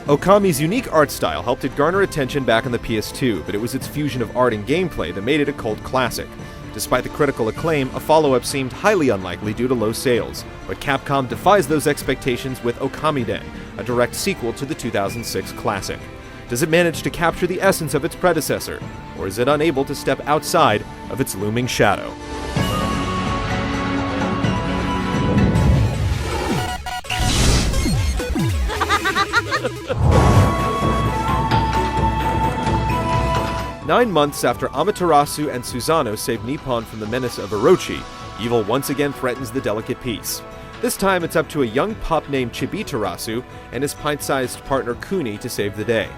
Okami's unique art style helped it garner attention back on the PS2, but it was its fusion of art and gameplay that made it a cult classic. Despite the critical acclaim, a follow-up seemed highly unlikely due to low sales, but Capcom defies those expectations with Okamiden, a direct sequel to the 2006 classic. Does it manage to capture the essence of its predecessor, or is it unable to step outside of its looming shadow? Nine months after Amaterasu and Susano saved Nippon from the menace of Orochi, evil once again threatens the delicate peace. This time it's up to a young pup named Chibitarasu and his pint-sized partner Kuni to save the day.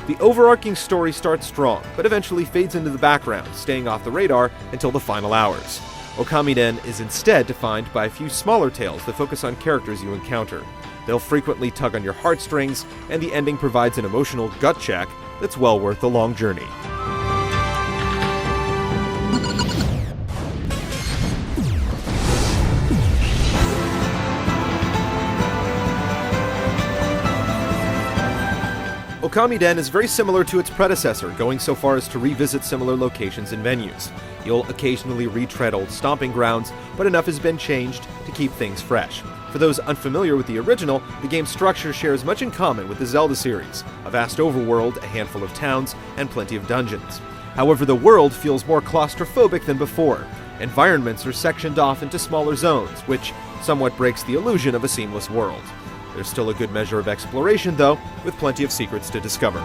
The overarching story starts strong, but eventually fades into the background, staying off the radar until the final hours. Okamiden is instead defined by a few smaller tales that focus on characters you encounter. They'll frequently tug on your heartstrings, and the ending provides an emotional gut check that's well worth the long journey. Okamiden is very similar to its predecessor, going so far as to revisit similar locations and venues. You'll occasionally retread old stomping grounds, but enough has been changed to keep things fresh. For those unfamiliar with the original, the game's structure shares much in common with the Zelda series: a vast overworld, a handful of towns, and plenty of dungeons. However, the world feels more claustrophobic than before. Environments are sectioned off into smaller zones, which somewhat breaks the illusion of a seamless world. There's still a good measure of exploration, though, with plenty of secrets to discover.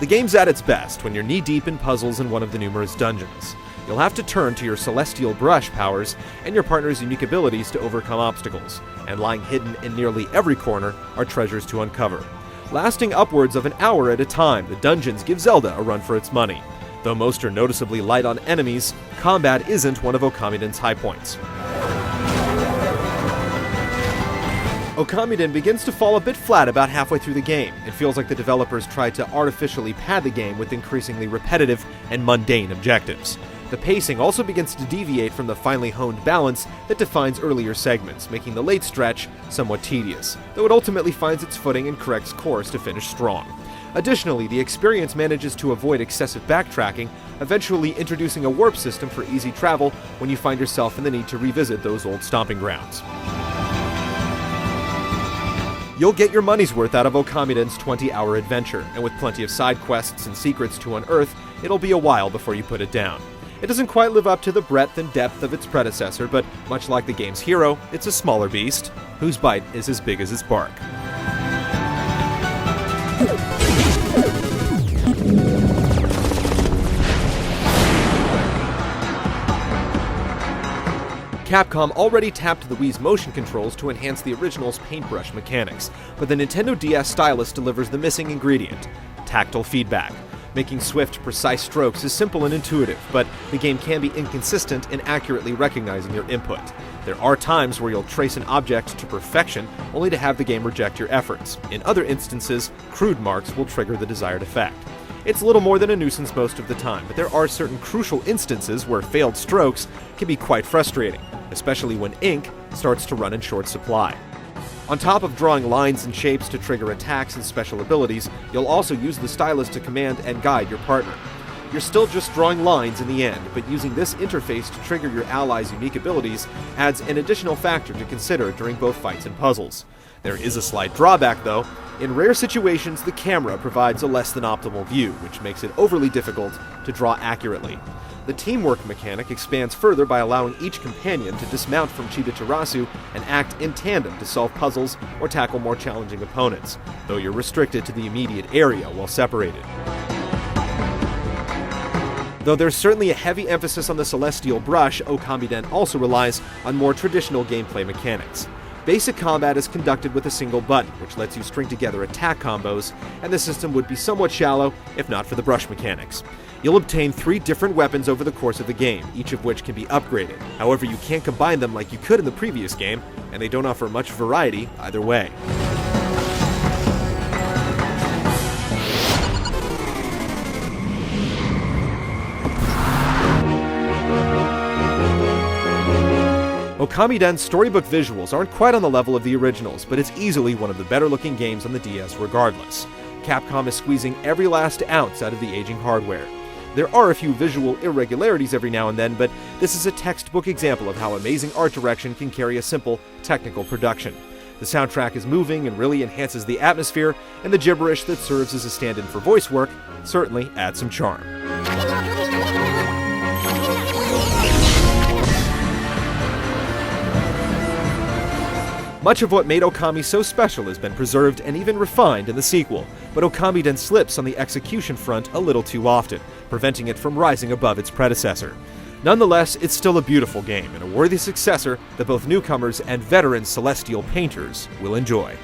The game's at its best when you're knee-deep in puzzles in one of the numerous dungeons. You'll have to turn to your celestial brush powers and your partner's unique abilities to overcome obstacles, and lying hidden in nearly every corner are treasures to uncover. Lasting upwards of an hour at a time, the dungeons give Zelda a run for its money. Though most are noticeably light on enemies, combat isn't one of Okamiden's high points. Okamiden begins to fall a bit flat about halfway through the game. It feels like the developers tried to artificially pad the game with increasingly repetitive and mundane objectives. The pacing also begins to deviate from the finely honed balance that defines earlier segments, making the late stretch somewhat tedious, though it ultimately finds its footing and corrects course to finish strong. Additionally, the experience manages to avoid excessive backtracking, eventually introducing a warp system for easy travel when you find yourself in the need to revisit those old stomping grounds. You'll get your money's worth out of Okamiden's 20-hour adventure, and with plenty of side quests and secrets to unearth, it'll be a while before you put it down. It doesn't quite live up to the breadth and depth of its predecessor, but much like the game's hero, it's a smaller beast, whose bite is as big as its bark. Capcom already tapped the Wii's motion controls to enhance the original's paintbrush mechanics, but the Nintendo DS stylus delivers the missing ingredient: tactile feedback. Making swift, precise strokes is simple and intuitive, but the game can be inconsistent in accurately recognizing your input. There are times where you'll trace an object to perfection only to have the game reject your efforts. In other instances, crude marks will trigger the desired effect. It's little more than a nuisance most of the time, but there are certain crucial instances where failed strokes can be quite frustrating, especially when ink starts to run in short supply. On top of drawing lines and shapes to trigger attacks and special abilities, you'll also use the stylus to command and guide your partner. You're still just drawing lines in the end, but using this interface to trigger your allies' unique abilities adds an additional factor to consider during both fights and puzzles. There is a slight drawback, though. In rare situations, the camera provides a less than optimal view, which makes it overly difficult to draw accurately. The teamwork mechanic expands further by allowing each companion to dismount from Chibitarasu and act in tandem to solve puzzles or tackle more challenging opponents, though you're restricted to the immediate area while separated. Though there's certainly a heavy emphasis on the celestial brush, Okamiden also relies on more traditional gameplay mechanics. Basic combat is conducted with a single button, which lets you string together attack combos, and the system would be somewhat shallow if not for the brush mechanics. You'll obtain 3 different weapons over the course of the game, each of which can be upgraded. However, you can't combine them like you could in the previous game, and they don't offer much variety either way. Okamiden's storybook visuals aren't quite on the level of the originals, but it's easily one of the better looking games on the DS regardless. Capcom is squeezing every last ounce out of the aging hardware. There are a few visual irregularities every now and then, but this is a textbook example of how amazing art direction can carry a simple, technical production. The soundtrack is moving and really enhances the atmosphere, and the gibberish that serves as a stand-in for voice work certainly adds some charm. Much of what made Okami so special has been preserved and even refined in the sequel, but Okamiden slips on the execution front a little too often, preventing it from rising above its predecessor. Nonetheless, it's still a beautiful game and a worthy successor that both newcomers and veteran Celestial painters will enjoy.